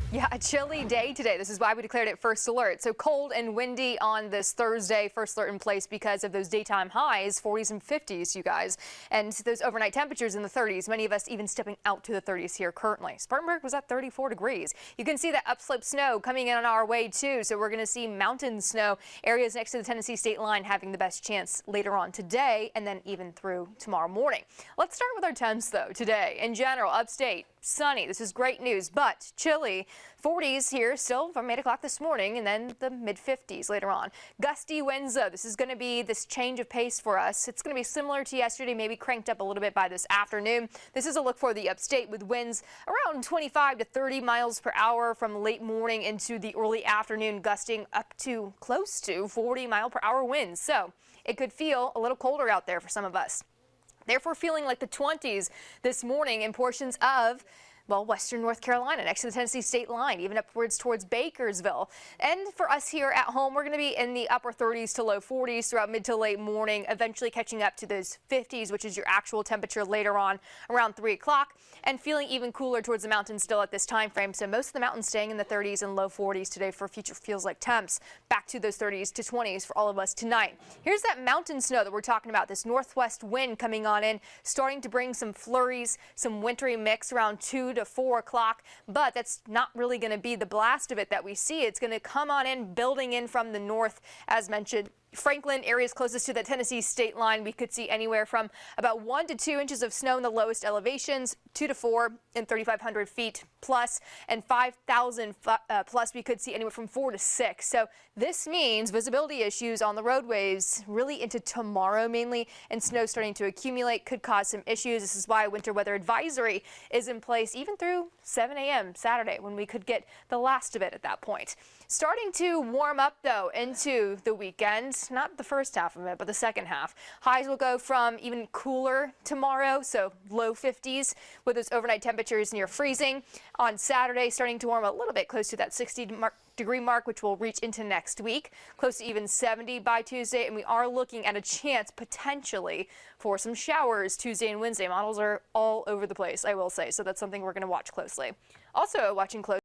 Yeah, a chilly day today. This is why we declared it first alert. So cold and windy on this Thursday. First alert in place because of those daytime highs, 40s and 50s, you guys. And those overnight temperatures in the 30s. Many of us even stepping out to the 30s here currently. Spartanburg was at 34 degrees. You can see that upslope snow coming in on our way too. So we're going to see mountain snow areas next to the Tennessee state line having the best chance later on today and then even through tomorrow morning. Let's start with our temps though today. In general, upstate, sunny. This is great news, but chilly. 40s here still from 8 o'clock this morning, and then the mid-50s later on. Gusty winds though. This is going to be this change of pace for us. It's going to be similar to yesterday, maybe cranked up a little bit by this afternoon. This is a look for the upstate with winds around 25 to 30 miles per hour from late morning into the early afternoon, gusting up to close to 40-mile-per-hour winds. So it could feel a little colder out there for some of us. Therefore, feeling like the 20s this morning in portions of, well, western North Carolina, next to the Tennessee state line, even upwards towards Bakersville. And for us here at home, we're going to be in the upper 30s to low 40s throughout mid to late morning, eventually catching up to those 50s, which is your actual temperature later on around 3 o'clock, and feeling even cooler towards the mountains still at this time frame. So most of the mountains staying in the 30s and low 40s today for future feels like temps. Back to those 30s to 20s for all of us tonight. Here's that mountain snow that we're talking about, this northwest wind coming on in, starting to bring some flurries, some wintry mix around 2 to 4 o'clock, but that's not really going to be the blast of it that we see. It's going to come on in, building in from the north, as mentioned. Franklin, areas closest to the Tennessee state line, we could see anywhere from about 1 to 2 inches of snow in the lowest elevations, 2 to 4 in 3,500 feet plus, and 5,000 plus we could see anywhere from 4 to 6. So this means visibility issues on the roadways really into tomorrow mainly, and snow starting to accumulate could cause some issues. This is why a winter weather advisory is in place even through 7 a.m. Saturday, when we could get the last of it at that point. Starting to warm up though into the weekend. Not the first half of it, but the second half. Highs will go from even cooler tomorrow, so low 50s with those overnight temperatures near freezing. On Saturday, starting to warm a little bit close to that 60-degree mark, which will reach into next week, close to even 70 by Tuesday. And we are looking at a chance potentially for some showers Tuesday and Wednesday. Models are all over the place, I will say, so that's something we're going to watch closely. Also watching closely.